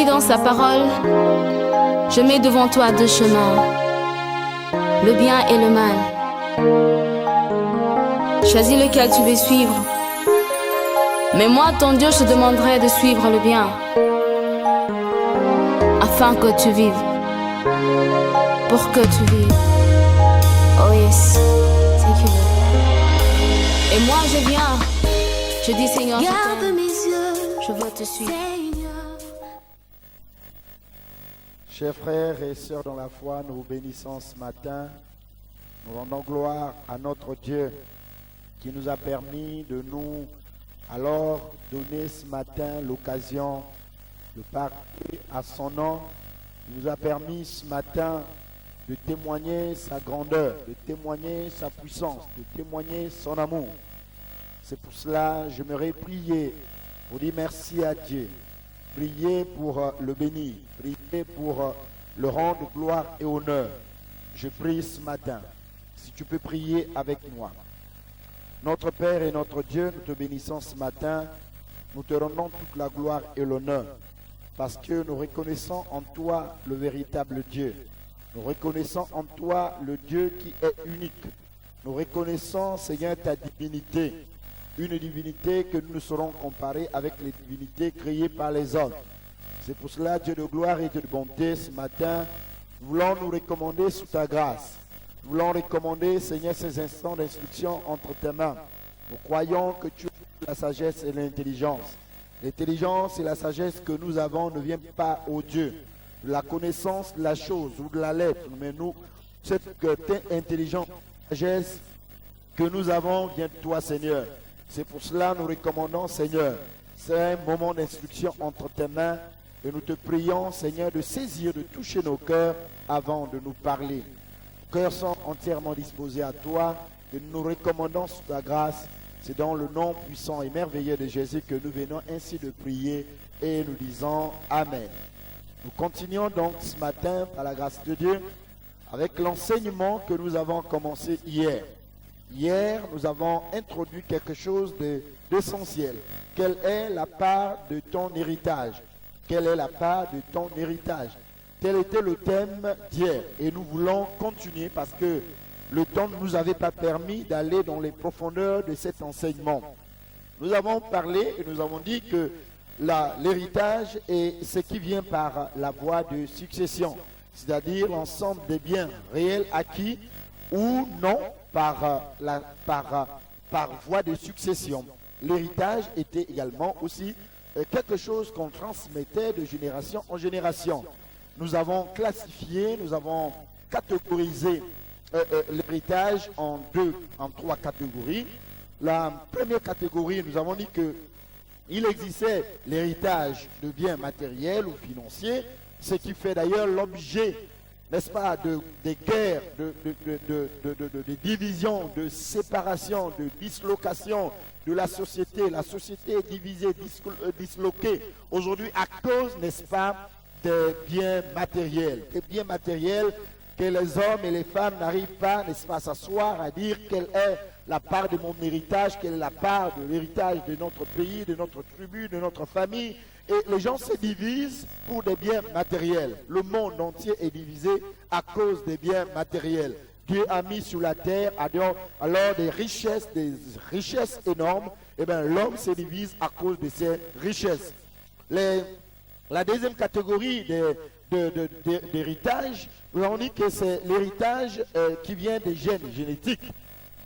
dit dans sa parole, je mets devant toi deux chemins, le bien et le mal. Choisis lequel tu veux suivre. Mais moi, ton Dieu, je te demanderai de suivre le bien, afin que tu vives, pour que tu vives. Oh yes, thank you. Et moi, je viens, je dis Seigneur, garde mes yeux, je veux te suivre. Chers frères et sœurs dans la foi, nous vous bénissons ce matin. Nous rendons gloire à notre Dieu qui nous a permis de nous alors donner ce matin l'occasion de parler à son nom. Il nous a permis ce matin de témoigner sa grandeur, de témoigner sa puissance, de témoigner son amour. C'est pour cela que j'aimerais prier pour dire merci à Dieu. Priez pour le bénir, priez pour le rendre gloire et honneur. Je prie ce matin, si tu peux prier avec moi. Notre Père et notre Dieu, nous te bénissons ce matin, nous te rendons toute la gloire et l'honneur, parce que nous reconnaissons en toi le véritable Dieu. Nous reconnaissons en toi le Dieu qui est unique. Nous reconnaissons, Seigneur, ta divinité. Une divinité que nous ne saurons comparer avec les divinités créées par les hommes. C'est pour cela, Dieu de gloire et Dieu de bonté, ce matin, nous voulons nous recommander sous ta grâce. Nous voulons recommander, Seigneur, ces instants d'instruction entre tes mains. Nous croyons que tu as la sagesse et l'intelligence. L'intelligence et la sagesse que nous avons ne viennent pas au Dieu, de la connaissance de la chose ou de la lettre, mais nous, cette intelligence, sagesse que nous avons vient de toi, Seigneur. C'est pour cela que nous recommandons, Seigneur, c'est un moment d'instruction entre tes mains et nous te prions, Seigneur, de saisir, de toucher nos cœurs avant de nous parler. Nos cœurs sont entièrement disposés à toi et nous nous recommandons sous ta grâce. C'est dans le nom puissant et merveilleux de Jésus que nous venons ainsi de prier et nous disons Amen. Nous continuons donc ce matin, par la grâce de Dieu, avec l'enseignement que nous avons commencé hier. Hier, nous avons introduit quelque chose d'essentiel. Quelle est la part de ton héritage? Quelle est la part de ton héritage? Tel était le thème d'hier. Et nous voulons continuer parce que le temps ne nous avait pas permis d'aller dans les profondeurs de cet enseignement. Nous avons parlé et nous avons dit que l'héritage est ce qui vient par la voie de succession, c'est-à-dire l'ensemble des biens réels acquis ou non par voie de succession. L'héritage était également aussi quelque chose qu'on transmettait de génération en génération. Nous avons classifié, nous avons catégorisé l'héritage en trois catégories. La première catégorie, nous avons dit que il existait l'héritage de biens matériels ou financiers, ce qui fait d'ailleurs l'objet, n'est-ce pas, des guerres, de divisions, de séparation, de dislocation de la société. La société est divisée, disloquée aujourd'hui à cause, n'est-ce pas, des biens matériels. Des biens matériels que les hommes et les femmes n'arrivent pas, n'est-ce pas, à s'asseoir, à dire quelle est la part de mon héritage, quelle est la part de l'héritage de notre pays, de notre tribu, de notre famille. Et les gens se divisent pour des biens matériels. Le monde entier est divisé à cause des biens matériels. Dieu a mis sur la terre alors des richesses énormes. Et bien l'homme se divise à cause de ces richesses. La deuxième catégorie d'héritage, nous avons dit que c'est l'héritage qui vient des gènes génétiques.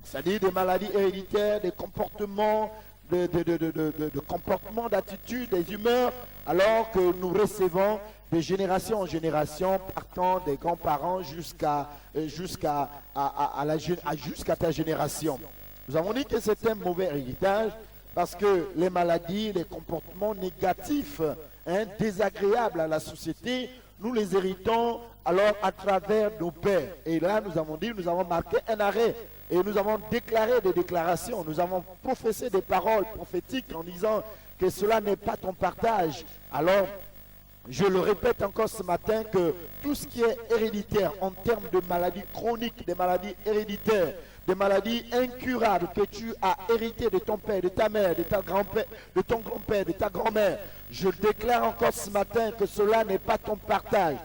C'est-à-dire des maladies héréditaires, des comportements, de comportements, d'attitudes, des humeurs, alors que nous recevons de génération en génération, partant des grands-parents jusqu'à ta génération. Nous avons dit que c'est un mauvais héritage parce que les maladies, les comportements négatifs, désagréables à la société, nous les héritons alors à travers nos pères. Et là, nous avons dit, nous avons marqué un arrêt. Et nous avons déclaré des déclarations, nous avons professé des paroles prophétiques en disant que cela n'est pas ton partage. Alors, je le répète encore ce matin que tout ce qui est héréditaire en termes de maladies chroniques, des maladies héréditaires, des maladies incurables que tu as héritées de ton père, de ta mère, de ta grand-père, de ton grand-père, de ta grand-mère. Je déclare encore ce matin que cela n'est pas ton partage.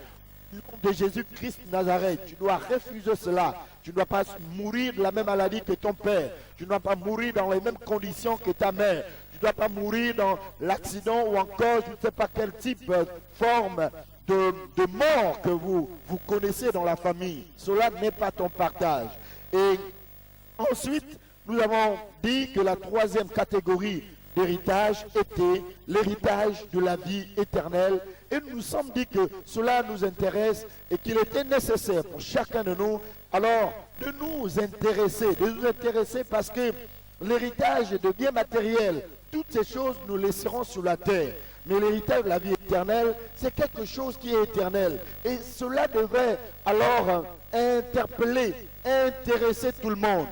Au nom de Jésus-Christ de Nazareth, tu dois refuser cela. Tu ne dois pas mourir de la même maladie que ton père. Tu ne dois pas mourir dans les mêmes conditions que ta mère. Tu ne dois pas mourir dans l'accident ou encore je ne sais pas quel type, forme de mort que vous connaissez dans la famille. Cela n'est pas ton partage. Et ensuite, nous avons dit que la troisième catégorie d'héritage était l'héritage de la vie éternelle. Et nous nous sommes dit que cela nous intéresse et qu'il était nécessaire pour chacun de nous, alors, de nous intéresser parce que l'héritage de biens matériels, toutes ces choses nous laisserons sur la terre. Mais l'héritage de la vie éternelle, c'est quelque chose qui est éternel. Et cela devrait alors interpeller, intéresser tout le monde.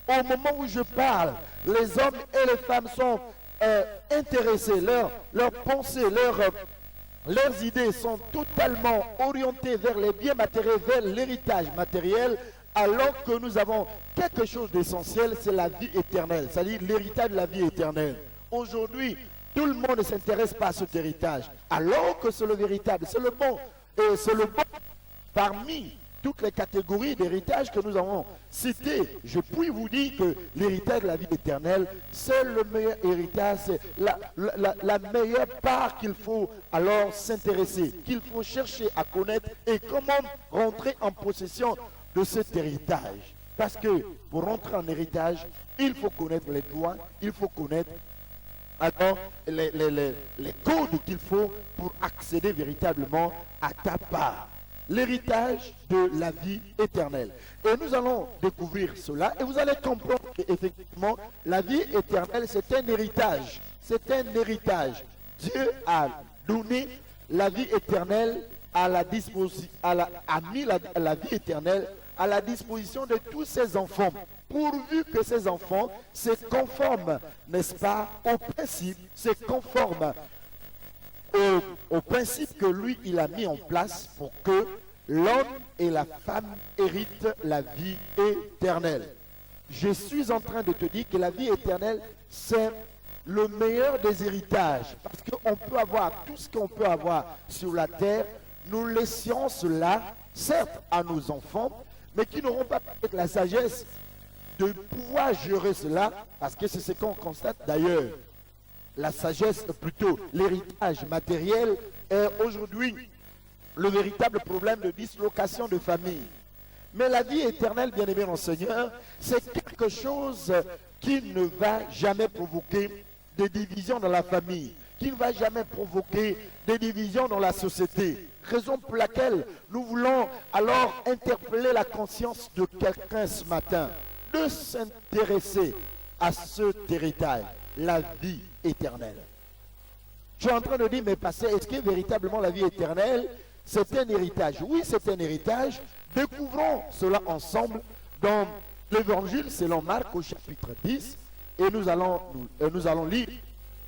Au moment où je parle, les hommes et les femmes sont intéressés, leurs pensées, leurs idées sont totalement orientées vers les biens matériels, vers l'héritage matériel, alors que nous avons quelque chose d'essentiel, c'est la vie éternelle, c'est-à-dire l'héritage de la vie éternelle. Aujourd'hui, tout le monde ne s'intéresse pas à cet héritage, alors que c'est le véritable, c'est le bon, et c'est le bon parmi toutes les catégories d'héritage que nous avons citées. Je puis vous dire que l'héritage de la vie éternelle, c'est le meilleur héritage, c'est la meilleure part qu'il faut alors s'intéresser, qu'il faut chercher à connaître et comment rentrer en possession de cet héritage. Parce que pour rentrer en héritage, il faut connaître les droits, il faut connaître alors les codes qu'il faut pour accéder véritablement à ta part. L'héritage de la vie éternelle. Et nous allons découvrir cela et vous allez comprendre qu'effectivement, la vie éternelle, c'est un héritage. C'est un héritage. Dieu a donné la vie éternelle à la disposition, a mis la vie éternelle à la disposition de tous ses enfants, pourvu que ces enfants se conforment, n'est-ce pas, au principe, se conforment au principe que lui, il a mis en place pour que l'homme et la femme héritent la vie éternelle. Je suis en train de te dire que la vie éternelle, c'est le meilleur des héritages. Parce qu'on peut avoir tout ce qu'on peut avoir sur la terre, nous laissions cela, certes, à nos enfants, mais qui n'auront pas peut-être la sagesse de pouvoir gérer cela, parce que c'est ce qu'on constate d'ailleurs. La sagesse, plutôt l'héritage matériel, est aujourd'hui le véritable problème de dislocation de famille. Mais la vie éternelle, bien-aimé mon Seigneur, c'est quelque chose qui ne va jamais provoquer des divisions dans la famille, qui ne va jamais provoquer des divisions dans la société. Raison pour laquelle nous voulons alors interpeller la conscience de quelqu'un ce matin, de s'intéresser à cet héritage, la vie éternelle. Je suis en train de dire, mais pasteur, est-ce que véritablement la vie éternelle, c'est un héritage? Oui, c'est un héritage. Découvrons cela ensemble dans l'évangile selon Marc au chapitre 10. Et nous allons lire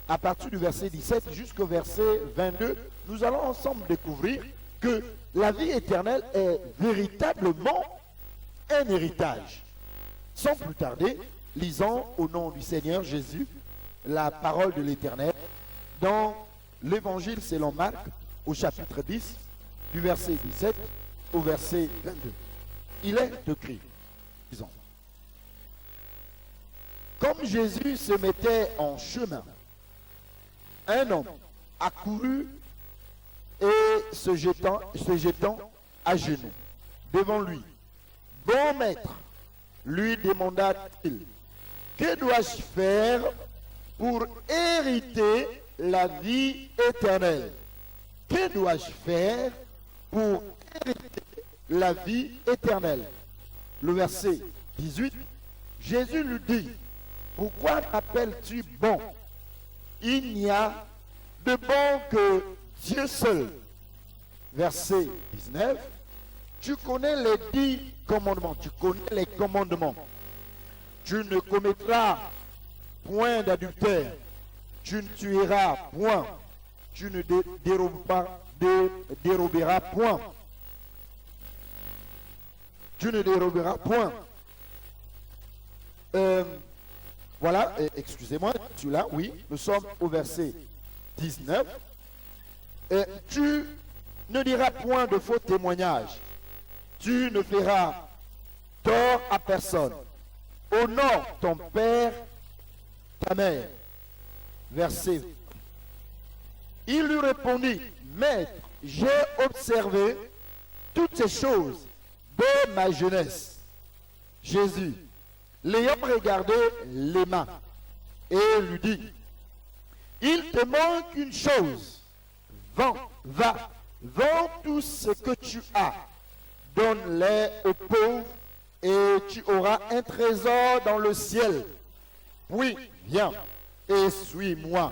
à partir du verset 17 jusqu'au verset 22. Nous allons ensemble découvrir que la vie éternelle est véritablement un héritage. Sans plus tarder, lisons au nom du Seigneur Jésus la parole de l'Éternel dans l'évangile selon Marc au chapitre 10 du verset 17 au verset 22. Il est écrit, disons, comme Jésus se mettait en chemin, un homme accourut et se jetant à genoux devant lui. Bon maître, lui demanda-t-il, que dois-je faire pour hériter la vie éternelle? Que dois-je faire pour hériter la vie éternelle? Le verset 18, Jésus lui dit, pourquoi m'appelles-tu bon? Il n'y a de bon que Dieu seul. Verset 19, tu connais les 10 commandements, tu connais les commandements. Tu ne commettras point d'adultère, tu ne tueras point, tu ne déroberas point. Tu ne déroberas point. Voilà, excusez-moi, celui-là, oui, nous sommes au verset 19. Tu ne diras point de faux témoignages. Tu ne feras tort à personne. Honore ton père, ta mère. Verset. Il lui répondit, Maître, j'ai observé toutes ces choses de ma jeunesse. Jésus, l'ayant regardé les mains, et lui dit, il te manque une chose. Va, vends tout ce que tu as, donne-les aux pauvres, et tu auras un trésor dans le ciel. Puis, viens et suis-moi.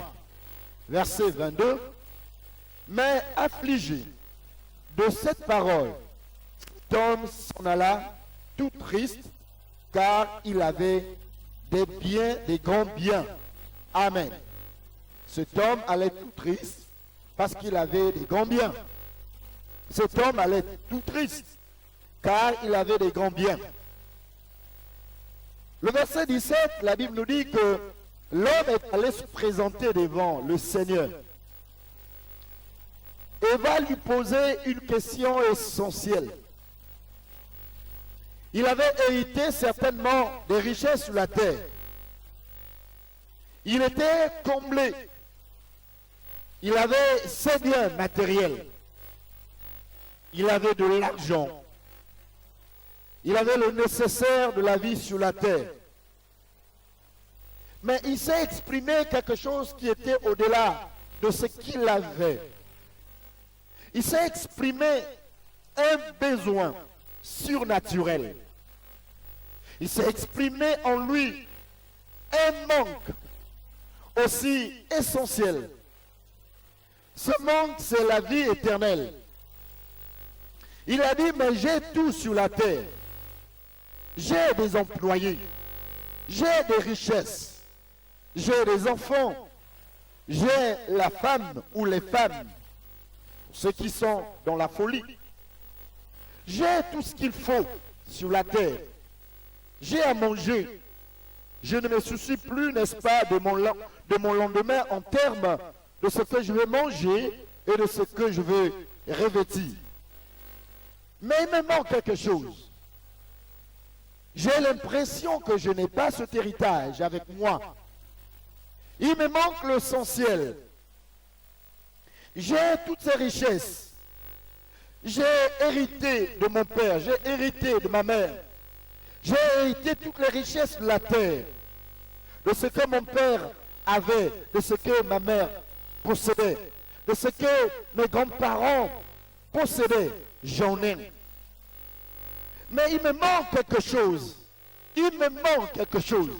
Verset 22. Mais affligé de cette parole, cet homme s'en alla tout triste, car il avait des biens, des grands biens. Amen. Cet homme allait tout triste parce qu'il avait des grands biens. Cet homme allait tout triste car il avait des grands biens. Le verset 17, la Bible nous dit que l'homme est allé se présenter devant le Seigneur et va lui poser une question essentielle. Il avait hérité certainement des richesses sur la terre. Il était comblé. Il avait ses biens matériels. Il avait de l'argent. Il avait le nécessaire de la vie sur la terre. Mais il s'est exprimé quelque chose qui était au-delà de ce qu'il avait. Il s'est exprimé un besoin surnaturel. Il s'est exprimé en lui un manque aussi essentiel. Ce manque, c'est la vie éternelle. Il a dit, mais j'ai tout sur la terre. J'ai des employés. J'ai des richesses. J'ai des enfants. J'ai la femme ou les femmes. Ceux qui sont dans la folie. J'ai tout ce qu'il faut sur la terre. J'ai à manger. Je ne me soucie plus, n'est-ce pas, de mon lendemain en termes de ce que je vais manger et de ce que je vais revêtir. Mais il me manque quelque chose. J'ai l'impression que je n'ai pas cet héritage avec moi. Il me manque l'essentiel. J'ai toutes ces richesses. J'ai hérité de mon père, j'ai hérité de ma mère. J'ai hérité toutes les richesses de la terre. De ce que mon père avait, de ce que ma mère possédait, de ce que mes grands-parents possédaient. J'en ai. Mais il me manque quelque chose. Il me manque quelque chose.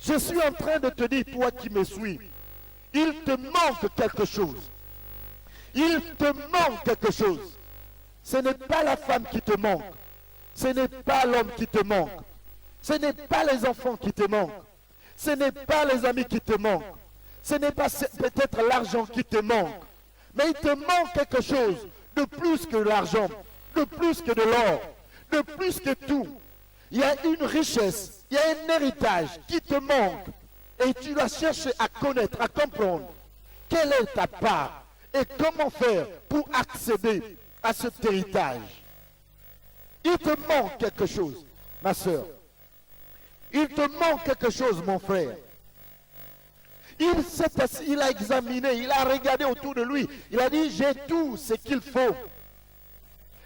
Je suis en train de te dire, toi qui me suis, il te manque quelque chose. Il te manque quelque chose. Ce n'est pas la femme qui te manque. Ce n'est pas l'homme qui te manque. Ce n'est pas les enfants qui te manquent. Ce n'est pas les amis qui te manquent. Ce n'est pas peut-être l'argent qui te manque. Mais il te manque quelque chose de plus que l'argent, de plus que de l'or, de plus que tout. Il y a une richesse, il y a un héritage qui te manque. Et tu dois chercher à connaître, à comprendre quelle est ta part et comment faire pour accéder à cet héritage. Il te manque quelque chose, ma soeur. Il te manque quelque chose, mon frère. Il s'est assis, il a examiné, il a regardé autour de lui. Il a dit, j'ai tout ce qu'il faut.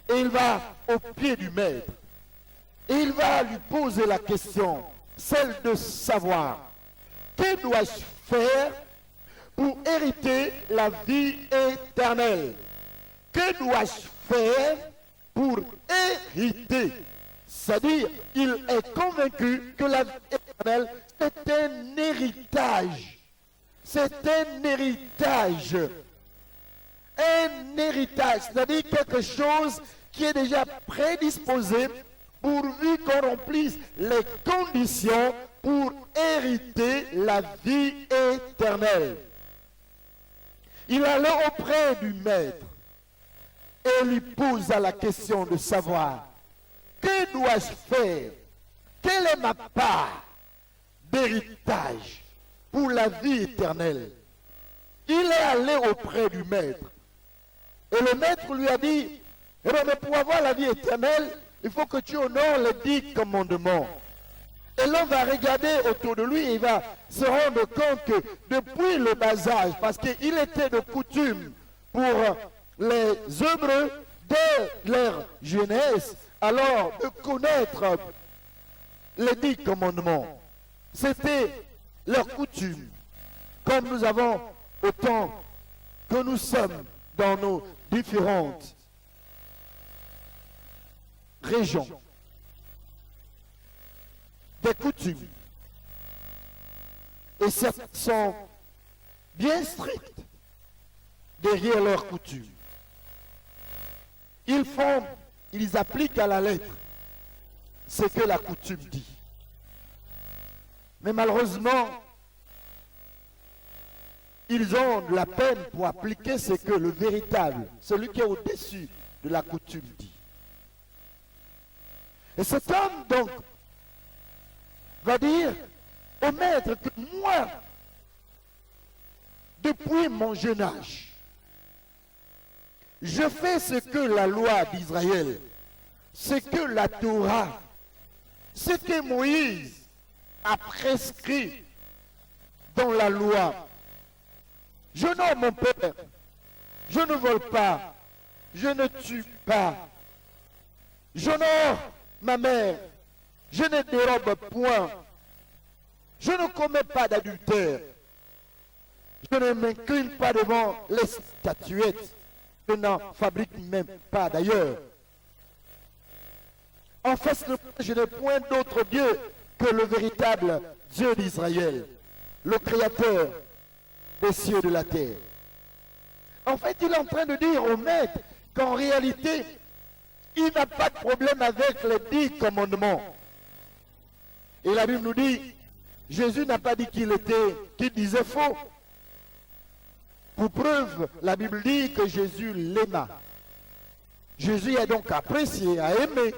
Et il va au pied du maître. Et il va lui poser la question, celle de savoir, que dois-je faire pour hériter la vie éternelle? Que dois-je faire pour hériter? C'est-à-dire, il est convaincu que la vie éternelle, c'est un héritage. C'est un héritage. Un héritage, c'est-à-dire quelque chose qui est déjà prédisposé pourvu qu'on remplisse les conditions pour hériter la vie éternelle. Il allait auprès du maître et lui posa la question de savoir, que dois-je faire? Quelle est ma part? d'héritage pour la vie éternelle. Il est allé auprès du maître. Et le maître lui a dit, eh bien, mais pour avoir la vie éternelle, il faut que tu honores les 10 commandements. Et l'homme va regarder autour de lui et il va se rendre compte que depuis le bas âge, parce qu'il était de coutume pour les Hébreux dès leur jeunesse, alors de connaître les 10 commandements. C'était leur coutume. Comme nous avons autant que nous sommes dans nos différentes régions, des coutumes. Et certains sont bien stricts derrière leurs coutumes. Ils appliquent à la lettre ce que la coutume dit. Mais malheureusement, ils ont de la peine pour appliquer ce que le véritable, celui qui est au-dessus de la coutume dit. Et cet homme, donc, va dire au maître que moi, depuis mon jeune âge, je fais ce que la loi d'Israël, ce que la Torah, ce que Moïse a prescrit dans la loi. Je n'honore mon père, je ne vole pas, je ne tue pas, j'honore ma mère, je ne dérobe point, je ne commets pas d'adultère, je ne m'incline pas devant les statuettes, je n'en fabrique même pas d'ailleurs. En face de moi, je n'ai point d'autre Dieu que le véritable Dieu d'Israël, le Créateur des cieux et de la terre. En fait, il est en train de dire au maître qu'en réalité, il n'a pas de problème avec les 10 commandements. Et la Bible nous dit, Jésus n'a pas dit qu'il disait faux. Pour preuve, la Bible dit que Jésus l'aima. Jésus a donc apprécié, a aimé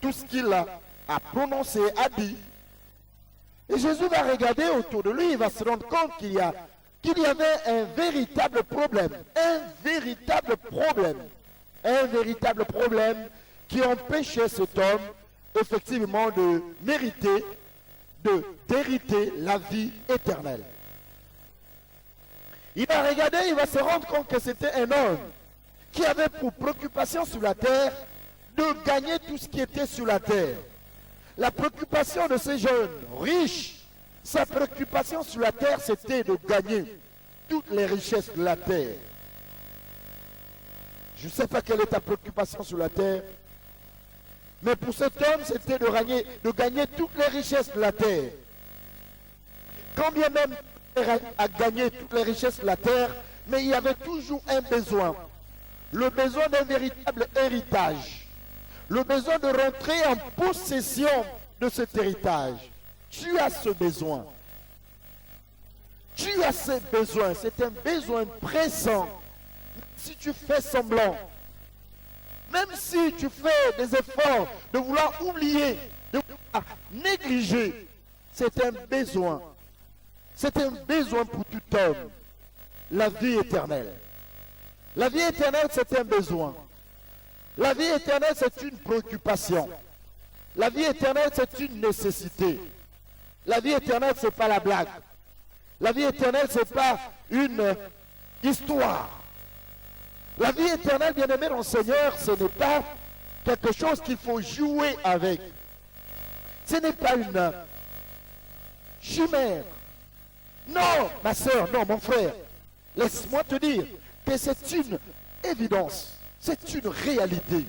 tout ce qu'il a prononcé, a dit. Et Jésus va regarder autour de lui, il va se rendre compte qu'il y avait un véritable problème. Un véritable problème qui empêchait cet homme, effectivement, de mériter, d'hériter la vie éternelle. Il va regarder, il va se rendre compte que c'était un homme qui avait pour préoccupation sur la terre de gagner tout ce qui était sur la terre. La préoccupation de ces jeunes riches, sa préoccupation sur la terre, c'était de gagner toutes les richesses de la terre. Je ne sais pas quelle est ta préoccupation sur la terre, mais pour cet homme, c'était de gagner toutes les richesses de la terre. Quand bien même il a gagné toutes les richesses de la terre, mais il y avait toujours un besoin. Le besoin d'un véritable héritage. Le besoin de rentrer en possession de cet héritage. Tu as ce besoin. Tu as ce besoin. C'est un besoin pressant. Si tu fais semblant, même si tu fais des efforts de vouloir oublier, de vouloir négliger, c'est un besoin. C'est un besoin pour tout homme. La vie éternelle. La vie éternelle, c'est un besoin. La vie éternelle, c'est une préoccupation. La vie éternelle, c'est une nécessité. La vie éternelle, ce n'est pas la blague. La vie éternelle, ce n'est pas une histoire. La vie éternelle, bien-aimé dans le Seigneur, ce n'est pas quelque chose qu'il faut jouer avec. Ce n'est pas une chimère. Non, ma soeur, non, mon frère. Laisse-moi te dire que c'est une évidence. C'est une réalité.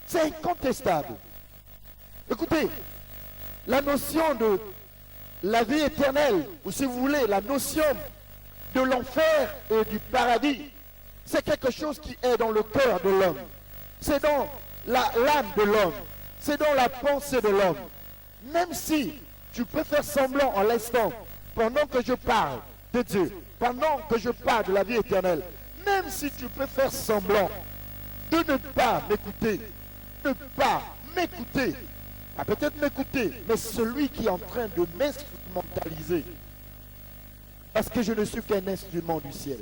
C'est incontestable. Écoutez, la notion de la vie éternelle, ou si vous voulez, la notion de l'enfer et du paradis, c'est quelque chose qui est dans le cœur de l'homme. C'est dans l'âme de l'homme. C'est dans la pensée de l'homme. Même si tu peux faire semblant en l'instant, pendant que je parle de Dieu, pendant que je parle de la vie éternelle, même si tu peux faire semblant de ne pas m'écouter, ne pas m'écouter, à peut-être m'écouter, mais celui qui est en train de m'instrumentaliser, parce que je ne suis qu'un instrument du ciel.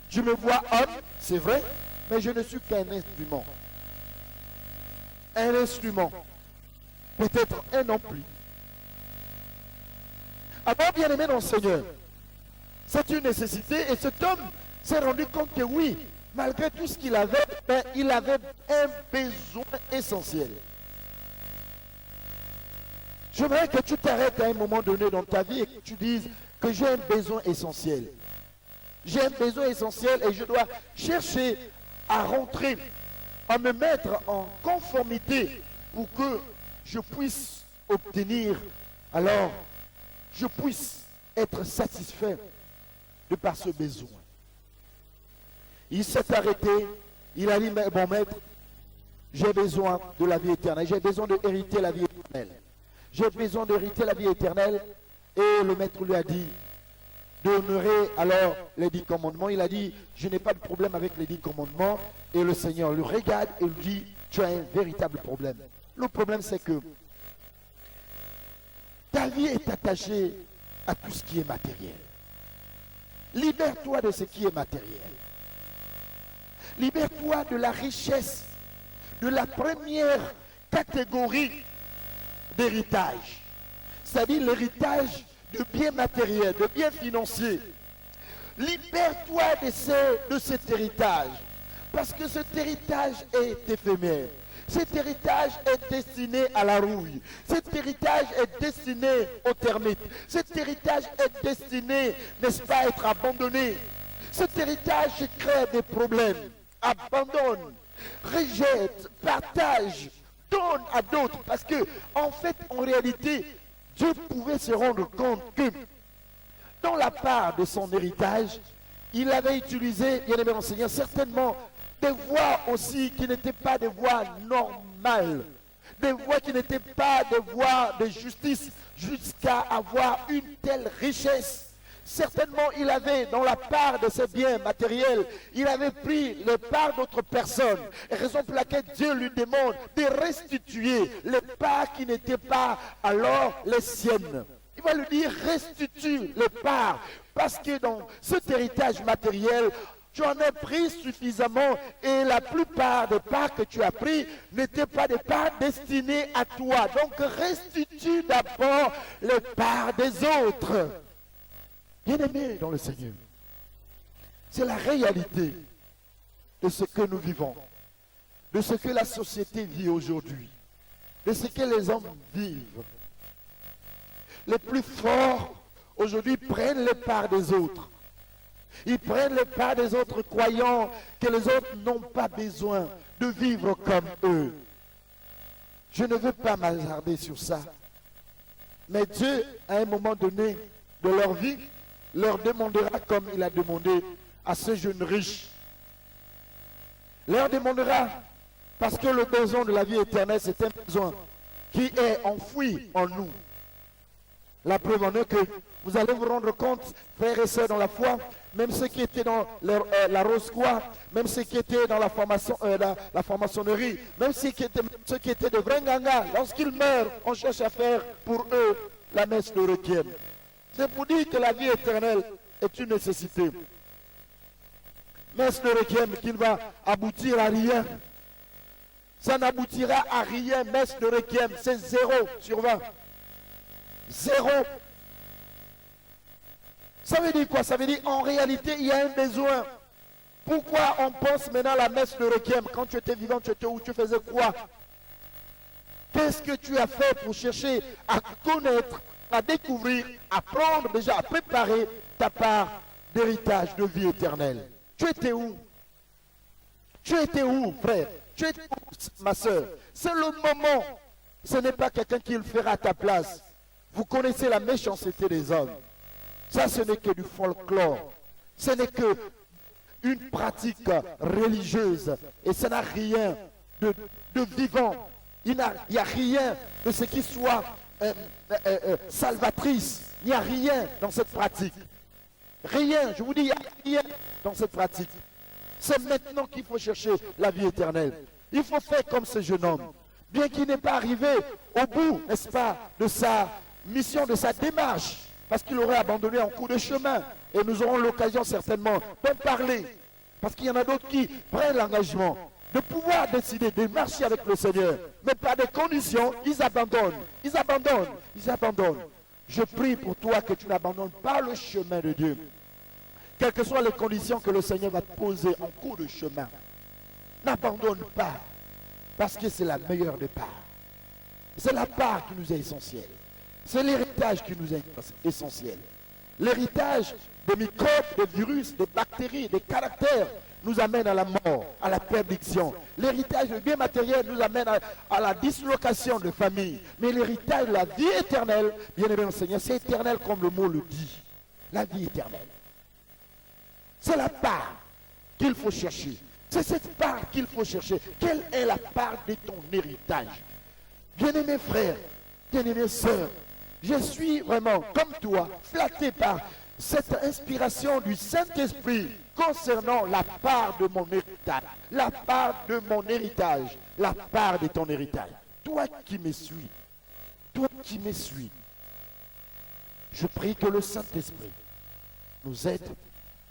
Je me vois homme, c'est vrai, mais je ne suis qu'un instrument. Un instrument, peut-être un non plus. Alors, bien-aimé dans le Seigneur, c'est une nécessité et cet homme s'est rendu compte que oui, malgré tout ce qu'il avait, ben, il avait un besoin essentiel. J'aimerais que tu t'arrêtes à un moment donné dans ta vie et que tu dises que j'ai un besoin essentiel. J'ai un besoin essentiel et je dois chercher à rentrer, à me mettre en conformité pour que je puisse obtenir, alors je puisse être satisfait de par ce besoin. Il s'est arrêté, il a dit, bon maître, j'ai besoin de la vie éternelle, j'ai besoin d'hériter la vie éternelle. J'ai besoin d'hériter la vie éternelle. Et le maître lui a dit d'honorer alors les 10 commandements. Il a dit, je n'ai pas de problème avec les 10 commandements. Et le Seigneur le regarde et lui dit, tu as un véritable problème. Le problème c'est que ta vie est attachée à tout ce qui est matériel. Libère-toi de ce qui est matériel. Libère-toi de la richesse, de la première catégorie d'héritage. C'est-à-dire l'héritage de biens matériels, de biens financiers. Libère-toi de cet héritage. Parce que cet héritage est éphémère. Cet héritage est destiné à la rouille. Cet héritage est destiné aux termites. Cet héritage est destiné, n'est-ce pas, à être abandonné. Cet héritage crée des problèmes. Abandonne, rejette, partage, donne à d'autres. Parce que, en fait, en réalité, Dieu pouvait se rendre compte que, dans la part de son héritage, il avait utilisé, bien aimé enseignant, certainement des voies aussi qui n'étaient pas des voies normales, des voies qui n'étaient pas des voies de justice, jusqu'à avoir une telle richesse. Certainement, il avait, dans la part de ses biens matériels, il avait pris les parts d'autres personnes. Et raison pour laquelle Dieu lui demande de restituer les parts qui n'étaient pas alors les siennes. Il va lui dire, restitue les parts. Parce que dans cet héritage matériel, tu en as pris suffisamment et la plupart des parts que tu as pris n'étaient pas des parts destinées à toi. Donc restitue d'abord les parts des autres. Bien-aimés dans le Seigneur, c'est la réalité de ce que nous vivons, de ce que la société vit aujourd'hui, de ce que les hommes vivent. Les plus forts aujourd'hui prennent les parts des autres. Ils prennent les parts des autres croyant que les autres n'ont pas besoin de vivre comme eux. Je ne veux pas m'hasarder sur ça. Mais Dieu, à un moment donné de leur vie, leur demandera comme il a demandé à ce jeune riche. Leur demandera parce que le besoin de la vie éternelle, c'est un besoin qui est enfoui en nous. La preuve en est que vous allez vous rendre compte, frères et sœurs dans la foi, même ceux qui étaient dans la Rose-Croix, même ceux qui étaient dans la franc-maçonnerie, même ceux qui étaient de vrais gangas, lorsqu'ils meurent, on cherche à faire pour eux la messe de requiem. C'est pour dire que la vie éternelle est une nécessité. Messe de requiem qui ne va aboutir à rien. Ça n'aboutira à rien, messe de requiem, c'est 0 sur 20. 0. Ça veut dire quoi? Ça veut dire en réalité il y a un besoin. Pourquoi on pense maintenant à la messe de requiem? Quand tu étais vivant, tu étais où? Tu faisais quoi? Qu'est-ce que tu as fait pour chercher à connaître, à découvrir, à prendre déjà, à préparer ta part d'héritage de vie éternelle? Tu étais où? Tu étais où, frère? Tu étais où, ma soeur? C'est le moment. Ce n'est pas quelqu'un qui le fera à ta place. Vous connaissez la méchanceté des hommes. Ça, ce n'est que du folklore. Ce n'est que une pratique religieuse. Et ça n'a rien de vivant. Il n'y a rien de ce qui soit salvatrice. Il n'y a rien dans cette pratique. Rien, je vous dis, il n'y a rien dans cette pratique. C'est maintenant qu'il faut chercher la vie éternelle. Il faut faire comme ce jeune homme. bien qu'il n'ait pas arrivé au bout, n'est-ce pas, de sa mission, de sa démarche, parce qu'il aurait abandonné en cours de chemin. Et nous aurons l'occasion certainement d'en parler, parce qu'il y en a d'autres qui prennent l'engagement de pouvoir décider de marcher avec le Seigneur, mais par des conditions, ils abandonnent. Je prie pour toi que tu n'abandonnes pas le chemin de Dieu, quelles que soient les conditions que le Seigneur va te poser en cours de chemin. N'abandonne pas, parce que c'est la meilleure des parts. C'est la part qui nous est essentielle. C'est l'héritage qui nous est essentiel. L'héritage des microbes, des virus, des bactéries, des caractères nous amène à la mort, à la perdition. L'héritage de bien matériel nous amène à la dislocation de famille. Mais l'héritage de la vie éternelle, bien aimé mon Seigneur, c'est éternel comme le mot le dit. La vie éternelle. C'est la part qu'il faut chercher. C'est cette part qu'il faut chercher. Quelle est la part de ton héritage? Bien-aimés frères, bien-aimées sœurs, je suis vraiment, comme toi, flatté par cette inspiration du Saint-Esprit concernant la part de mon héritage, la part de mon héritage, la part de ton héritage. Toi qui me suis, je prie que le Saint-Esprit nous aide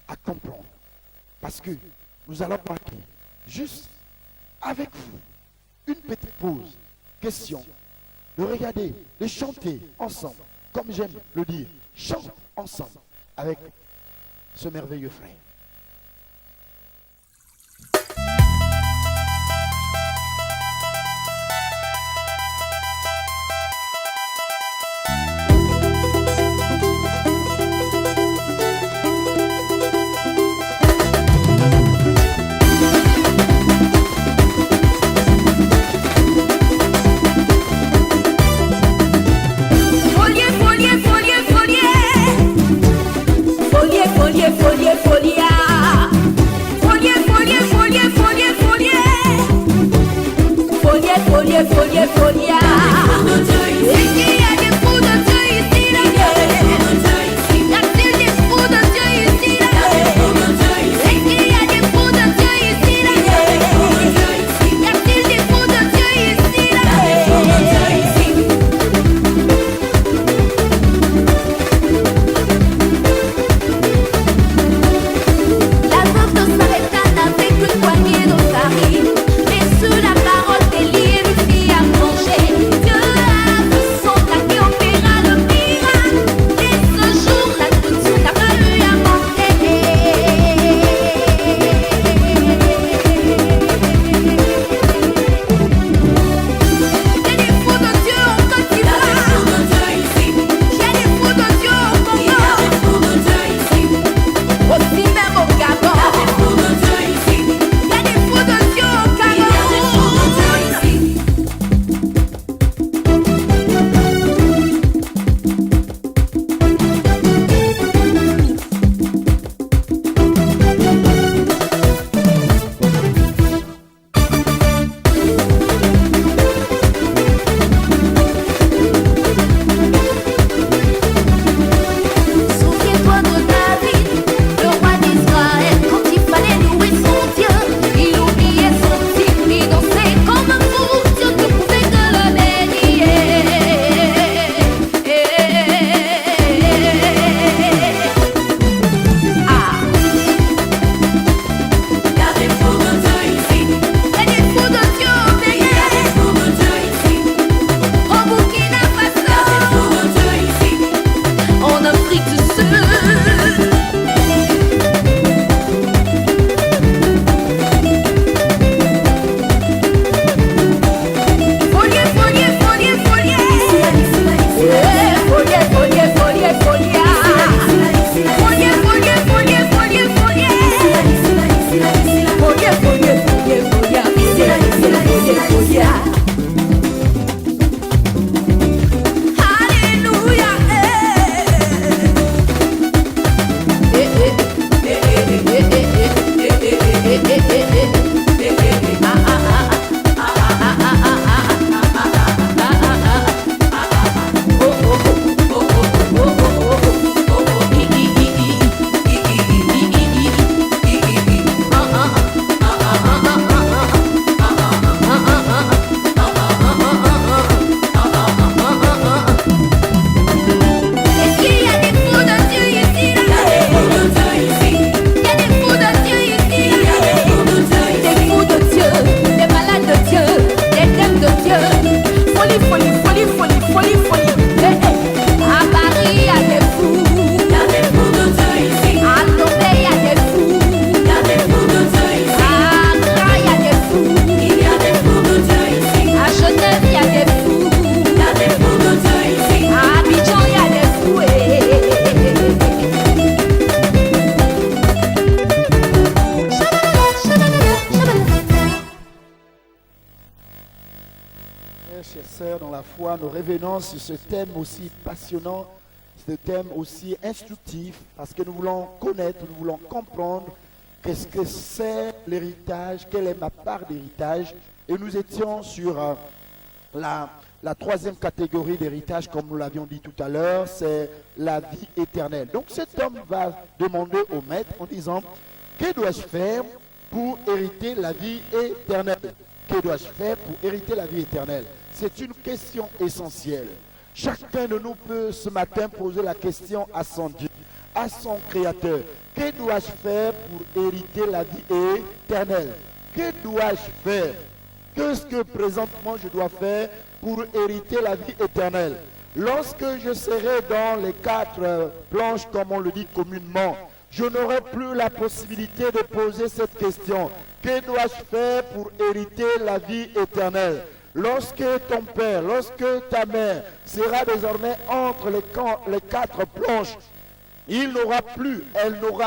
à comprendre. Parce que nous allons marquer, juste avec vous, une petite pause, question, de regarder, de chanter ensemble, comme j'aime le dire, chante ensemble avec ce merveilleux frère. Mais sous la parole des liens, lui fit à manger. chères sœurs dans la foi, nous revenons sur ce thème aussi passionnant, ce thème aussi instructif, parce que nous voulons connaître, nous voulons comprendre qu'est-ce que c'est l'héritage, quelle est ma part d'héritage. Et nous étions sur la troisième catégorie d'héritage, comme nous l'avions dit tout à l'heure, c'est la vie éternelle. Donc cet homme va demander au maître en disant, que dois-je faire pour hériter la vie éternelle? Que dois-je faire pour hériter la vie éternelle? C'est une question essentielle. Chacun de nous peut ce matin poser la question à son Dieu, à son Créateur. Que dois-je faire pour hériter la vie éternelle? Que dois-je faire? Qu'est-ce que présentement je dois faire pour hériter la vie éternelle? Lorsque je serai dans les quatre planches, comme on le dit communément, je n'aurai plus la possibilité de poser cette question. Que dois-je faire pour hériter la vie éternelle? Lorsque ton père, lorsque ta mère sera désormais entre les quatre planches, elle n'aura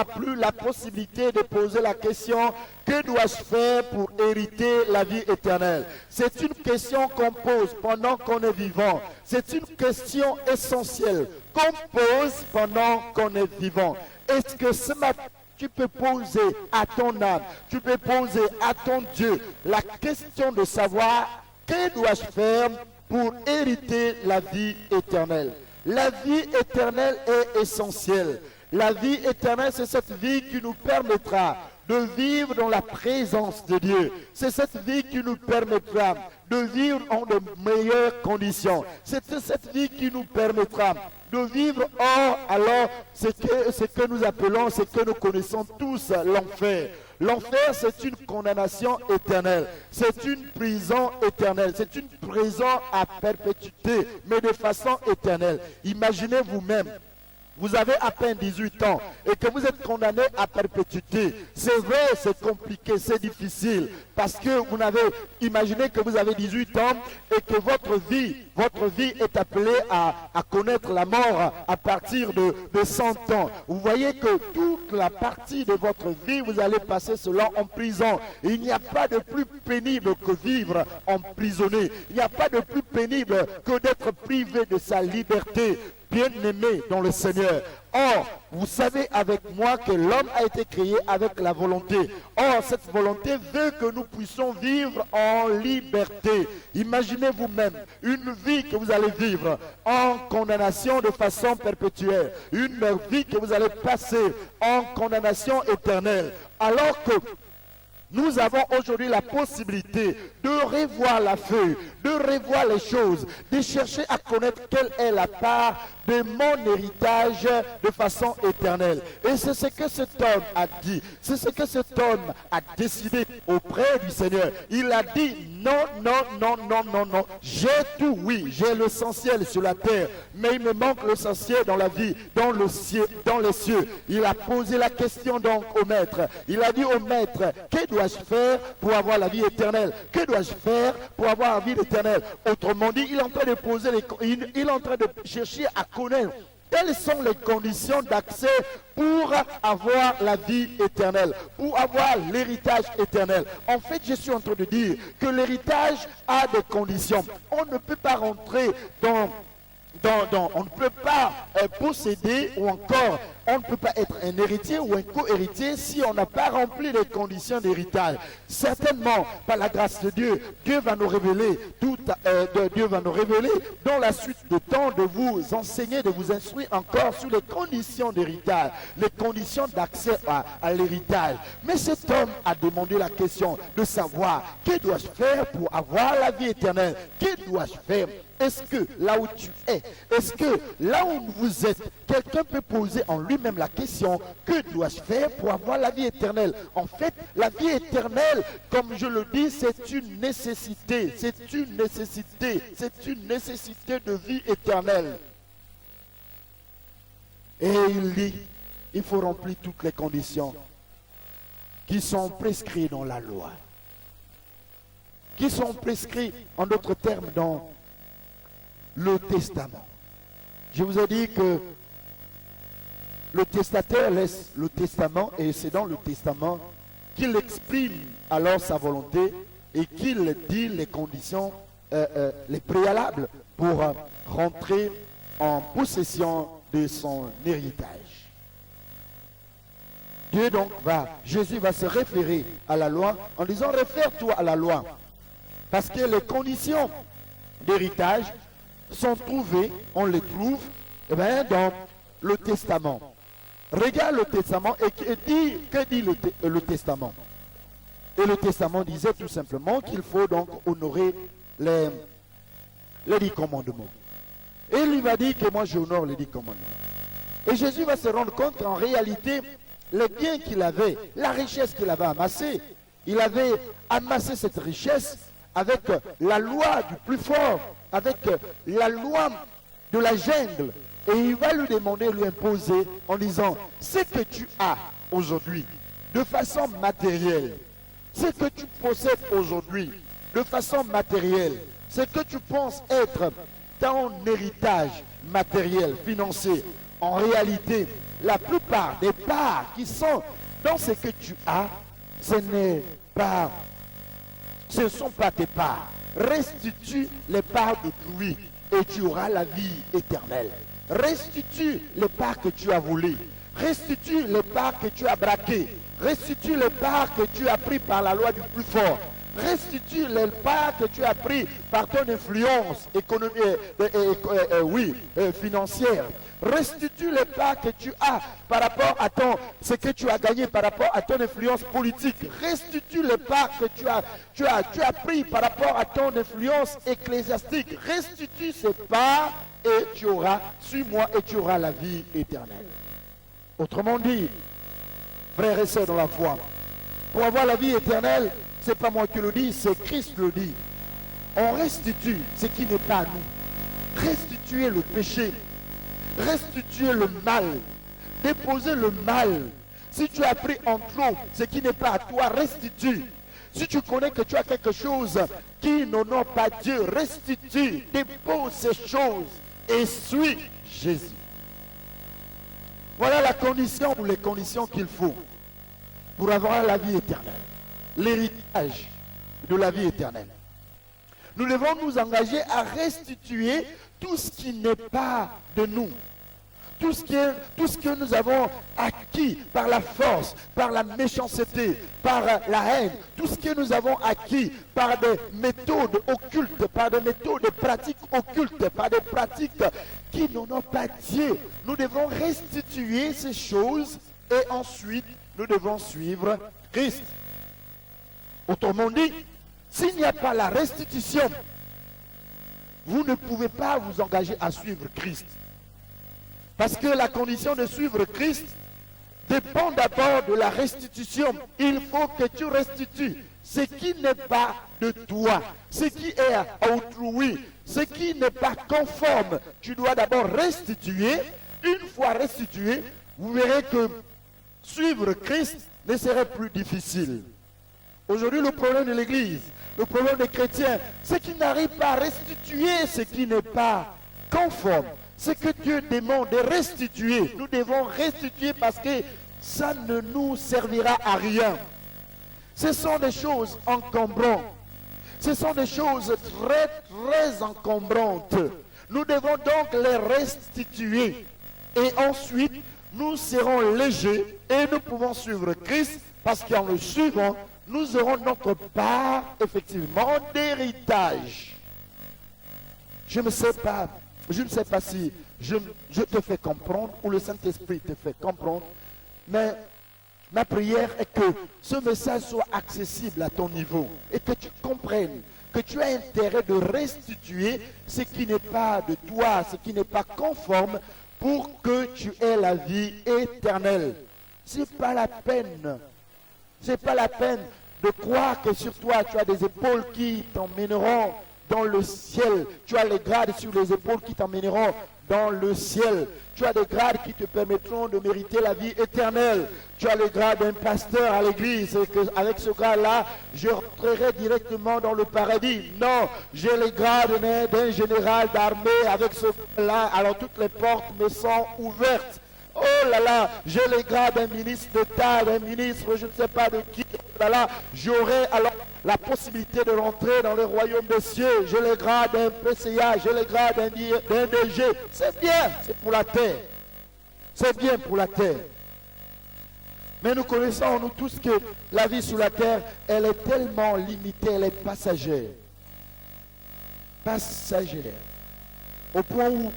plus la possibilité de poser la question, que dois-je faire pour hériter la vie éternelle? C'est une question qu'on pose pendant qu'on est vivant. C'est une question essentielle qu'on pose pendant qu'on est vivant. Est-ce que ce matin, tu peux poser à ton âme, tu peux poser à ton Dieu la question de savoir, que dois-je faire pour hériter la vie éternelle? La vie éternelle est essentielle. La vie éternelle, c'est cette vie qui nous permettra de vivre dans la présence de Dieu. C'est cette vie qui nous permettra de vivre en de meilleures conditions. C'est cette vie qui nous permettra de vivre hors, alors, ce que nous appelons, ce que nous connaissons tous, l'enfer. L'enfer, c'est une condamnation éternelle. C'est une prison éternelle. C'est une prison à perpétuité, mais de façon éternelle. Imaginez vous-même, vous avez à peine 18 ans et que vous êtes condamné à perpétuité. C'est vrai, c'est compliqué, c'est difficile. Parce que vous n'avez imaginé que vous avez 18 ans et que votre vie est appelée à connaître la mort à partir de 100 ans. Vous voyez que toute la partie de votre vie, vous allez passer cela en prison. Il n'y a pas de plus pénible que vivre emprisonné. Il n'y a pas de plus pénible que d'être privé de sa liberté. Bien-aimé dans le Seigneur. Or, vous savez avec moi que l'homme a été créé avec la volonté. Or, cette volonté veut que nous puissions vivre en liberté. Imaginez vous-même une vie que vous allez vivre en condamnation de façon perpétuelle. Une vie que vous allez passer en condamnation éternelle. Alors que nous avons aujourd'hui la possibilité de revoir la feuille, de revoir les choses, de chercher à connaître quelle est la part de mon héritage de façon éternelle. Et c'est ce que cet homme a dit, c'est ce que cet homme a décidé auprès du Seigneur. Il a dit non, j'ai tout, oui, j'ai l'essentiel sur la terre, mais il me manque l'essentiel dans la vie, dans les cieux. Il a posé la question donc au maître. Il a dit au maître, que dois-je faire pour avoir la vie éternelle? Que dois-je faire pour avoir la vie éternelle? Autrement dit, il est en train de poser il est en train de chercher à connaître quelles sont les conditions d'accès pour avoir la vie éternelle, pour avoir l'héritage éternel. En fait, je suis en train de dire que l'héritage a des conditions. On ne peut pas rentrer on ne peut pas posséder ou encore on ne peut pas être un héritier ou un co-héritier si on n'a pas rempli les conditions d'héritage. Certainement, par la grâce de Dieu, Dieu va nous révéler dans la suite de temps de vous enseigner, de vous instruire encore sur les conditions d'héritage, les conditions d'accès à l'héritage. Mais cet homme a demandé la question de savoir, que dois-je faire pour avoir la vie éternelle? Que dois-je faire? Est-ce que là où tu es, est-ce que là où vous êtes, quelqu'un peut poser en lui-même la question, que dois-je faire pour avoir la vie éternelle? En fait, la vie éternelle, comme je le dis, c'est une nécessité, c'est une nécessité de vie éternelle. Et il dit, il faut remplir toutes les conditions qui sont prescrites dans la loi, qui sont prescrites, en d'autres termes, dans le testament. Je vous ai dit que le testataire laisse le testament et c'est dans le testament qu'il exprime alors sa volonté et qu'il dit les conditions les préalables pour rentrer en possession de son héritage. Jésus va se référer à la loi en disant réfère-toi à la loi. Parce que les conditions d'héritage sont trouvées, on les trouve dans le Testament. Regarde le Testament et que dit le Testament? Et le Testament disait tout simplement qu'il faut donc honorer les 10 commandements. Et il lui va dire que moi j'honore les 10 commandements. Et Jésus va se rendre compte qu'en réalité, les biens qu'il avait, la richesse qu'il avait amassée, il avait amassé cette richesse avec la loi du plus fort, avec la loi de la jungle. Et il va lui demander, lui imposer en disant, ce que tu as aujourd'hui, de façon matérielle, ce que tu possèdes aujourd'hui, de façon matérielle, ce que tu penses être ton héritage matériel, financier, en réalité, la plupart des parts qui sont dans ce que tu as, ce ne sont pas tes parts. Restitue les parts d'autrui et tu auras la vie éternelle. Restitue les parts que tu as volées. Restitue les parts que tu as braquées. Restitue les parts que tu as prises par la loi du plus fort. Restitue les parts que tu as prises par ton influence financière. Restitue les parts que tu as par rapport à ce que tu as gagné par rapport à ton influence politique. Restitue les parts que tu as pris par rapport à ton influence ecclésiastique. Restitue ces parts et tu auras, suis-moi et tu auras la vie éternelle. Autrement dit, frères et sœurs dans la foi, pour avoir la vie éternelle, ce n'est pas moi qui le dis, c'est Christ le dit. On restitue ce qui n'est pas à nous. Restituer le péché. Restituer le mal. Déposer le mal. Si tu as pris en trop ce qui n'est pas à toi, restitue. Si tu connais que tu as quelque chose qui n'honore pas Dieu, restitue. Dépose ces choses et suis Jésus. Voilà la condition ou les conditions qu'il faut pour avoir la vie éternelle. L'héritage de la vie éternelle. Nous devons nous engager à restituer tout ce qui n'est pas de nous. Tout ce que nous avons acquis par la force, par la méchanceté, par la haine, tout ce que nous avons acquis par des méthodes occultes, par des méthodes de pratiques occultes, par des pratiques qui n'ont pas Dieu. Nous devons restituer ces choses et ensuite nous devons suivre Christ. Autrement dit, s'il n'y a pas la restitution, vous ne pouvez pas vous engager à suivre Christ. Parce que la condition de suivre Christ dépend d'abord de la restitution. Il faut que tu restitues ce qui n'est pas de toi, ce qui est à autrui, ce qui n'est pas conforme. Tu dois d'abord restituer. Une fois restitué, vous verrez que suivre Christ ne serait plus difficile. Aujourd'hui, le problème de l'Église, le problème des chrétiens, c'est qu'ils n'arrivent pas à restituer ce qui n'est pas conforme. Ce que Dieu demande de restituer, nous devons restituer parce que ça ne nous servira à rien. Ce sont des choses encombrantes. Ce sont des choses très, très encombrantes. Nous devons donc les restituer. Et ensuite, nous serons légers et nous pouvons suivre Christ parce qu'en le suivant, nous aurons notre part, effectivement, d'héritage. Je ne sais pas si je te fais comprendre ou le Saint-Esprit te fait comprendre, mais ma prière est que ce message soit accessible à ton niveau et que tu comprennes que tu as intérêt de restituer ce qui n'est pas de toi, ce qui n'est pas conforme pour que tu aies la vie éternelle. C'est pas la peine. C'est pas la peine de croire que sur toi tu as des épaules qui t'emmèneront dans le ciel. Tu as les grades sur les épaules qui t'emmèneront dans le ciel. Tu as des grades qui te permettront de mériter la vie éternelle. Tu as le grade d'un pasteur à l'église et qu'avec ce grade-là, je rentrerai directement dans le paradis. Non, j'ai le grade d'un général d'armée. Avec ce grade-là, alors toutes les portes me sont ouvertes. Oh là là, j'ai le grade d'un ministre d'État, d'un ministre, je ne sais pas de qui. Oh là là, j'aurai alors la possibilité de rentrer dans le royaume des cieux. J'ai le grade d'un PCA, j'ai le grade d'un DG. C'est bien, c'est pour la terre. C'est bien pour la terre. Mais nous connaissons, nous tous, que la vie sur la terre, elle est tellement limitée, elle est passagère. Passagère. Au point où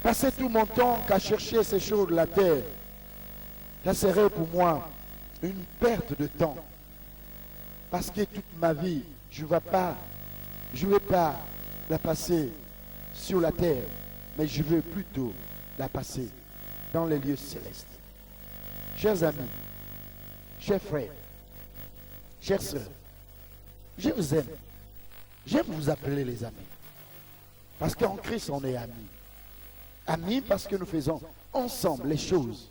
passer tout mon temps qu'à chercher ces choses de la terre, ça serait pour moi une perte de temps. Parce que toute ma vie, je ne vais pas la passer sur la terre, mais je veux plutôt la passer dans les lieux célestes. Chers amis, chers frères, chères sœurs, je vous aime. J'aime vous appeler les amis. Parce qu'en Christ, on est amis. Amis parce que nous faisons ensemble les choses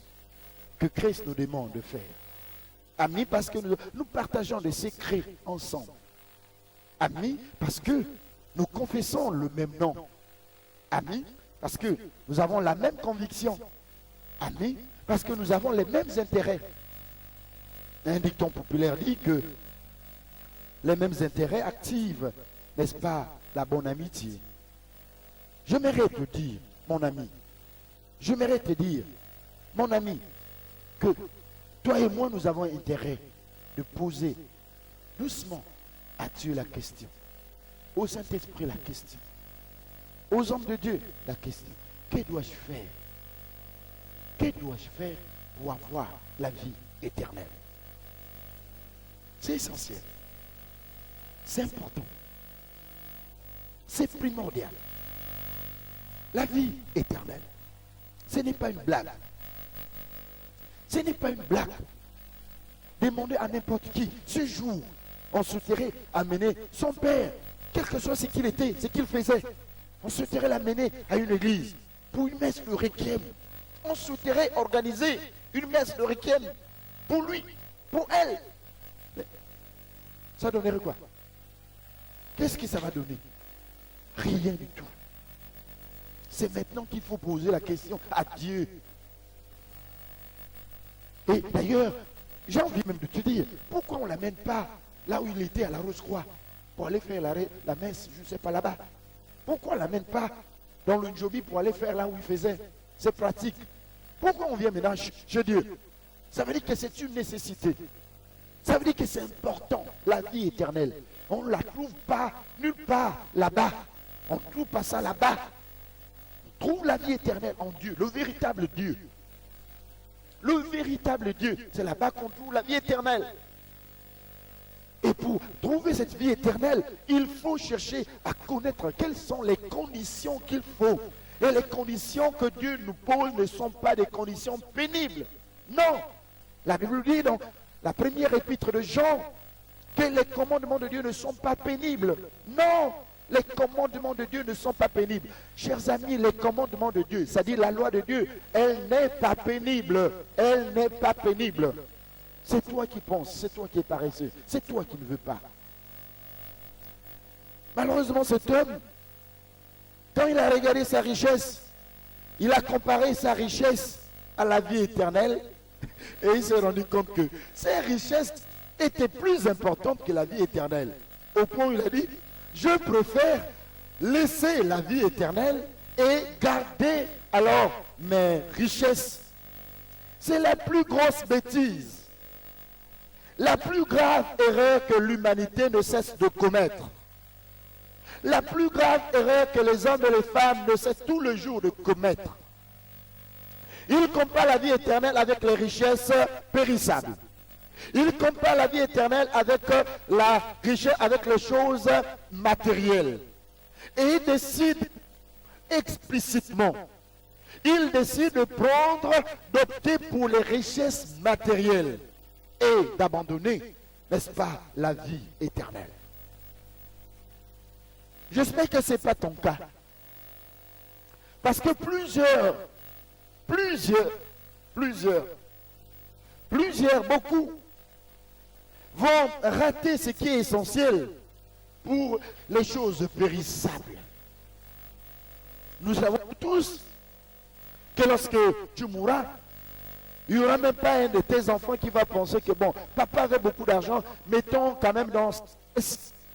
que Christ nous demande de faire. Amis parce que nous partageons des secrets ensemble. Amis parce que nous confessons le même nom. Amis parce que nous avons la même conviction. Amis parce que nous avons les mêmes intérêts. Un dicton populaire dit que les mêmes intérêts activent, n'est-ce pas, la bonne amitié. J'aimerais te dire, mon ami, j'aimerais te dire, mon ami, que toi et moi, nous avons intérêt de poser doucement à Dieu la question, au Saint-Esprit la question, aux hommes de Dieu la question. Que dois-je faire? Que dois-je faire pour avoir la vie éternelle? C'est essentiel. C'est important. C'est primordial. La vie éternelle, ce n'est pas une blague. Ce n'est pas une blague. Demandez à n'importe qui. Ce jour, on souhaiterait amener son père, quel que soit ce qu'il était, ce qu'il faisait. On souhaiterait l'amener à une église pour une messe de requiem. On souhaiterait organiser une messe de requiem pour lui, pour elle. Ça donnerait quoi? Qu'est-ce que ça va donner? Rien du tout. C'est maintenant qu'il faut poser la question à Dieu. Et d'ailleurs, j'ai envie même de te dire, pourquoi on ne l'amène pas là où il était à la Rose-Croix pour aller faire la messe, je ne sais pas, là-bas? Pourquoi on ne l'amène pas dans le Njobi pour aller faire là où il faisait? C'est pratique. Pourquoi on vient maintenant chez Dieu? Ça veut dire que c'est une nécessité. Ça veut dire que c'est important, la vie éternelle. On ne la trouve pas nulle part là-bas. On ne trouve pas ça là-bas. On trouve la vie éternelle en Dieu, le véritable Dieu. Le véritable Dieu, c'est là-bas qu'on trouve la vie éternelle. Et pour trouver cette vie éternelle, il faut chercher à connaître quelles sont les conditions qu'il faut. Et les conditions que Dieu nous pose ne sont pas des conditions pénibles. Non. La Bible dit dans la première épître de Jean que les commandements de Dieu ne sont pas pénibles. Non. Les commandements de Dieu ne sont pas pénibles. Chers amis, les commandements de Dieu, c'est-à-dire la loi de Dieu, elle n'est pas pénible. Elle n'est pas pénible. C'est toi qui penses, c'est toi qui es paresseux, c'est toi qui ne veux pas. Malheureusement, cet homme, quand il a regardé sa richesse, il a comparé sa richesse à la vie éternelle et il s'est rendu compte que ses richesses étaient plus importantes que la vie éternelle. Au point où il a dit, je préfère laisser la vie éternelle et garder alors mes richesses. C'est la plus grosse bêtise. La plus grave erreur que l'humanité ne cesse de commettre. La plus grave erreur que les hommes et les femmes ne cessent tout le jour de commettre. Ils comparent la vie éternelle avec les richesses périssables. Ils comparent la vie éternelle avec la richesse, avec les choses matérielles. Et ils décident explicitement. Ils décident de prendre, d'opter pour les richesses matérielles et d'abandonner, n'est-ce pas, la vie éternelle. J'espère que ce n'est pas ton cas. Parce que beaucoup vont rater ce qui est essentiel pour les choses périssables. Nous savons tous que lorsque tu mourras, Il n'y aura même pas un de tes enfants qui va penser que, bon, papa avait beaucoup d'argent, mettons quand même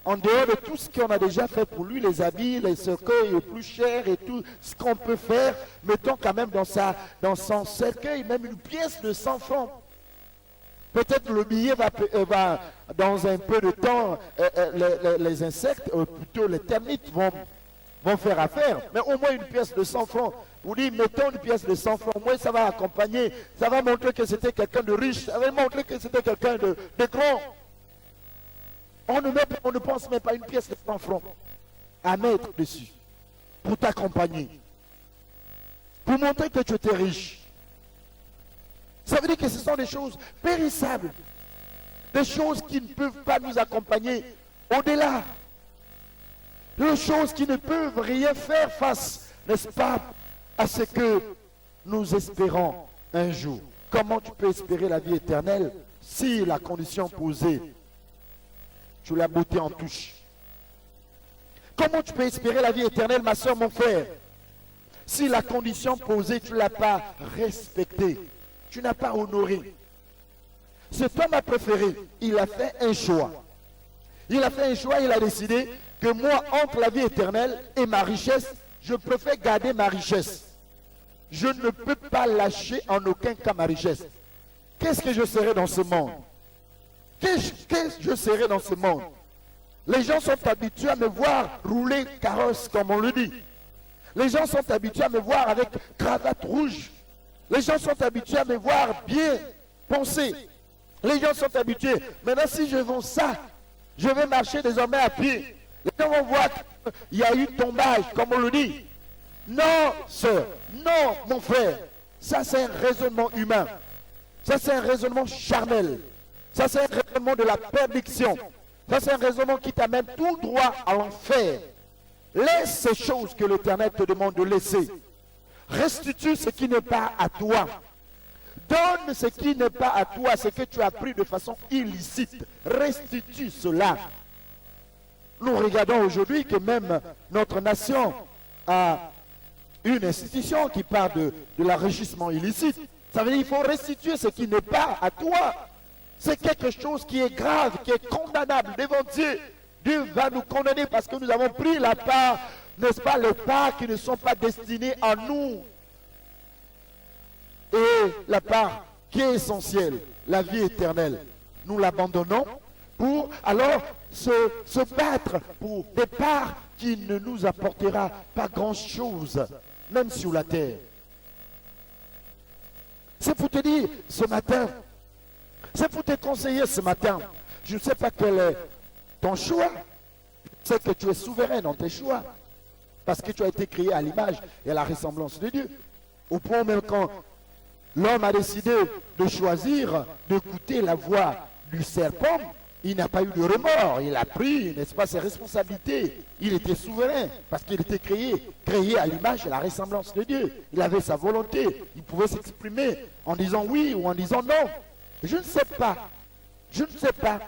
en dehors de tout ce qu'on a déjà fait pour lui, les habits, les cercueils les plus chers et tout ce qu'on peut faire, mettons quand même dans son cercueil, même une pièce de 100 francs. Peut-être le billet va dans un peu de temps, les insectes, plutôt les termites vont faire affaire. Mais au moins une pièce de 100 francs. Vous dites, mettons une pièce de 100 francs. Au moins ça va accompagner, ça va montrer que c'était quelqu'un de riche, ça va montrer que c'était quelqu'un de grand. On ne pense même pas une pièce de 100 francs à mettre dessus pour t'accompagner. Pour montrer que tu étais riche. Ça veut dire que ce sont des choses périssables. Des choses qui ne peuvent pas nous accompagner au-delà. Des choses qui ne peuvent rien faire face, n'est-ce pas, à ce que nous espérons un jour. Comment tu peux espérer la vie éternelle si la condition posée, tu l'as bottée en touche? Comment tu peux espérer la vie éternelle, ma soeur, mon frère, si la condition posée, tu ne l'as pas respectée? Tu n'as pas honoré. Cet homme a préféré, il a fait un choix. Il a fait un choix, il a décidé que moi, entre la vie éternelle et ma richesse, je préfère garder ma richesse. Je ne peux pas lâcher en aucun cas ma richesse. Qu'est-ce que je serai dans ce monde? Qu'est-ce que je serai dans ce monde? Les gens sont habitués à me voir rouler carrosse, comme on le dit. Les gens sont habitués à me voir avec cravate rouge. Les gens sont habitués à me voir bien penser. Les gens sont habitués. Maintenant, si je vends ça, je vais marcher désormais à pied. Les gens vont voir qu'il y a eu tombage, comme on le dit. Non, sœur. Non, mon frère. Ça, c'est un raisonnement humain. Ça, c'est un raisonnement charnel. Ça, c'est un raisonnement de la perdition. Ça, c'est un raisonnement qui t'amène tout droit à l'enfer. Laisse ces choses que l'Éternel te demande de laisser. Restitue ce qui n'est pas à toi. Donne ce qui n'est pas à toi, ce que tu as pris de façon illicite. Restitue cela. Nous regardons aujourd'hui que même notre nation a une institution qui parle de l'enrichissement illicite. Ça veut dire qu'il faut restituer ce qui n'est pas à toi. C'est quelque chose qui est grave, qui est condamnable devant Dieu. Dieu va nous condamner parce que nous avons pris la part, n'est-ce pas, les parts qui ne sont pas destinées à nous. Et la part qui est essentielle, la vie éternelle, nous l'abandonnons pour alors se battre pour des parts qui ne nous apportera pas grand-chose, même sur la terre. C'est pour te dire ce matin, c'est pour te conseiller ce matin. Je ne sais pas quel est ton choix. Je sais que tu es souverain dans tes choix. Parce que tu as été créé à l'image et à la ressemblance de Dieu. Au point même quand l'homme a décidé de choisir d'écouter la voix du serpent, il n'a pas eu de remords. Il a pris, n'est-ce pas, ses responsabilités. Il était souverain parce qu'il était créé à l'image et à la ressemblance de Dieu. Il avait sa volonté. Il pouvait s'exprimer en disant oui ou en disant non. Je ne sais pas. Je ne sais pas.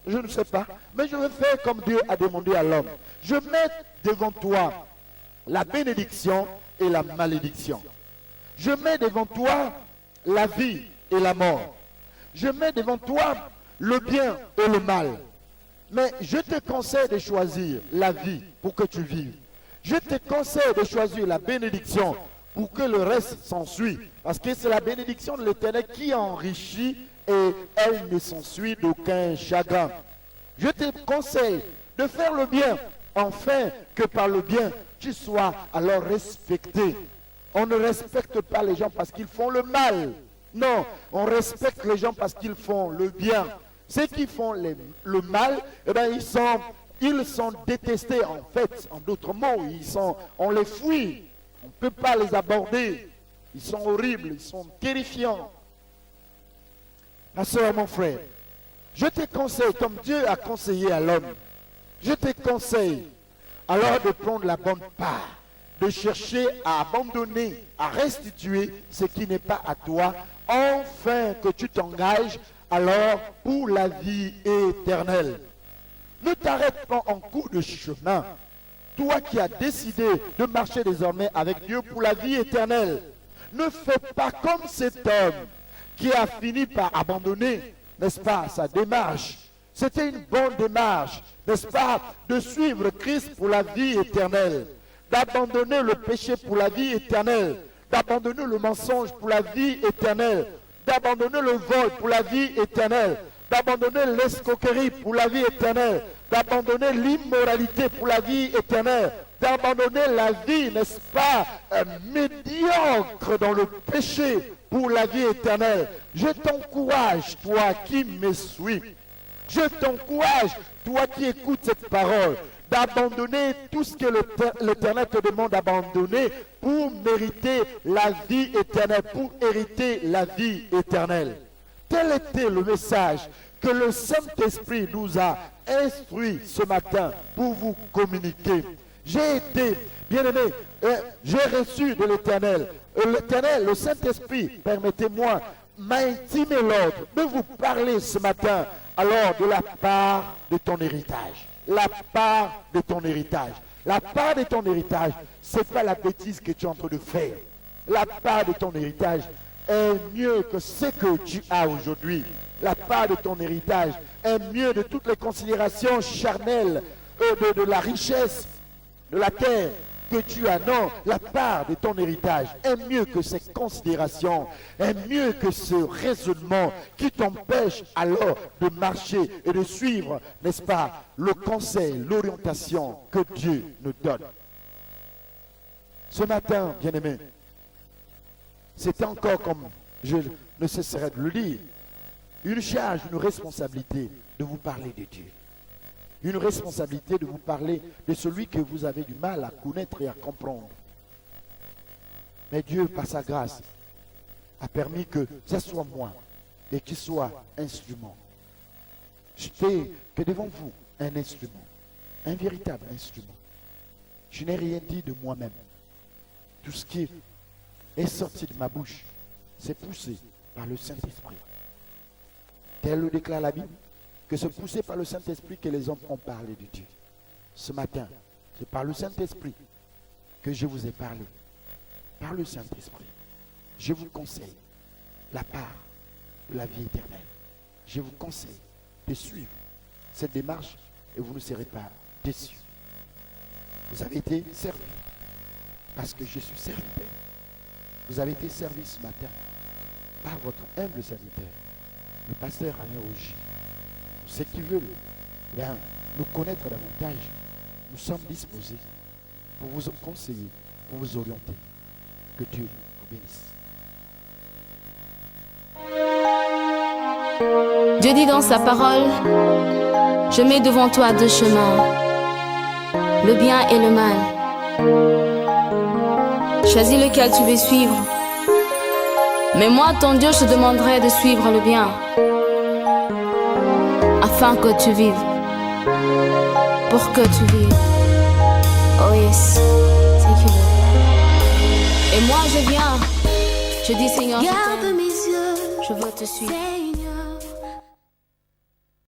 Je ne sais pas. Mais je vais faire comme Dieu a demandé à l'homme. Je mets devant toi la bénédiction et la malédiction. Je mets devant toi la vie et la mort. Je mets devant toi le bien et le mal. Mais je te conseille de choisir la vie pour que tu vives. Je te conseille de choisir la bénédiction pour que le reste s'ensuit. Parce que c'est la bénédiction de l'Éternel qui enrichit et elle ne s'ensuit d'aucun chagrin. Je te conseille de faire le bien, afin que par le bien, tu sois alors respecté. On ne respecte pas les gens parce qu'ils font le mal. Non, on respecte les gens parce qu'ils font le bien. Ceux qui font le mal, eh bien, ils sont détestés en fait. En d'autres mots, on les fuit. On ne peut pas les aborder. Ils sont horribles, ils sont terrifiants. Ma soeur, mon frère, je te conseille, comme Dieu a conseillé à l'homme, je te conseille alors de prendre la bonne part, de chercher à abandonner, à restituer ce qui n'est pas à toi, afin que tu t'engages alors pour la vie éternelle. Ne t'arrête pas en cours de chemin. Toi qui as décidé de marcher désormais avec Dieu pour la vie éternelle, ne fais pas comme cet homme qui a fini par abandonner, n'est-ce pas, sa démarche. C'était une bonne démarche, n'est-ce pas, de suivre Christ pour la vie éternelle, d'abandonner le péché pour la vie éternelle, d'abandonner le mensonge pour la vie éternelle, d'abandonner le vol pour la vie éternelle, d'abandonner l'escroquerie pour la vie éternelle, d'abandonner l'immoralité pour la vie éternelle, d'abandonner la vie, n'est-ce pas, médiocre dans le péché pour la vie éternelle. Je t'encourage, toi qui me suis. Je t'encourage, toi qui écoutes cette parole, d'abandonner tout ce que l'Éternel te demande d'abandonner pour mériter la vie éternelle, pour hériter la vie éternelle. Tel était le message que le Saint-Esprit nous a instruit ce matin pour vous communiquer. J'ai été, bien-aimé, j'ai reçu de l'Éternel. L'Éternel, le Saint-Esprit, permettez-moi, m'a intimé l'ordre de vous parler ce matin, alors de la part de ton héritage. La part de ton héritage. La part de ton héritage, ce n'est pas la bêtise que tu es en train de faire. La part de ton héritage est mieux que ce que tu as aujourd'hui. La part de ton héritage est mieux de toutes les considérations charnelles, de la richesse de la terre que tu as. Non, la part de ton héritage est mieux que ces considérations, est mieux que ce raisonnement qui t'empêche alors de marcher et de suivre, n'est-ce pas, le conseil, l'orientation que Dieu nous donne. Ce matin, bien-aimé, c'est encore, comme je ne cesserai de le dire, une charge, une responsabilité de vous parler de Dieu. Une responsabilité de vous parler de celui que vous avez du mal à connaître et à comprendre. Mais Dieu, par sa grâce, a permis que ce soit moi et qu'il soit instrument. Je fais que devant vous un instrument, un véritable instrument. Je n'ai rien dit de moi-même. Tout ce qui est sorti de ma bouche, c'est poussé par le Saint-Esprit. Tel le déclare la Bible, que c'est poussé par le Saint-Esprit que les hommes ont parlé de Dieu. Ce matin, c'est par le Saint-Esprit que je vous ai parlé. Par le Saint-Esprit, je vous conseille la part de la vie éternelle. Je vous conseille de suivre cette démarche et vous ne serez pas déçus. Vous avez été servi parce que je suis serviteur. Vous avez été servi ce matin par votre humble serviteur, le pasteur Alain Augy. Ceux qui veulent bien nous connaître davantage, nous sommes disposés pour vous conseiller, pour vous orienter. Que Dieu vous bénisse. Dieu dit dans sa parole, je mets devant toi deux chemins, le bien et le mal. Choisis lequel tu veux suivre. Mais moi, ton Dieu, je te demanderai de suivre le bien, afin que tu vives, pour que tu vives. Oh yes, c'est que et moi je viens, je dis Seigneur, garde mes yeux, je veux te suivre.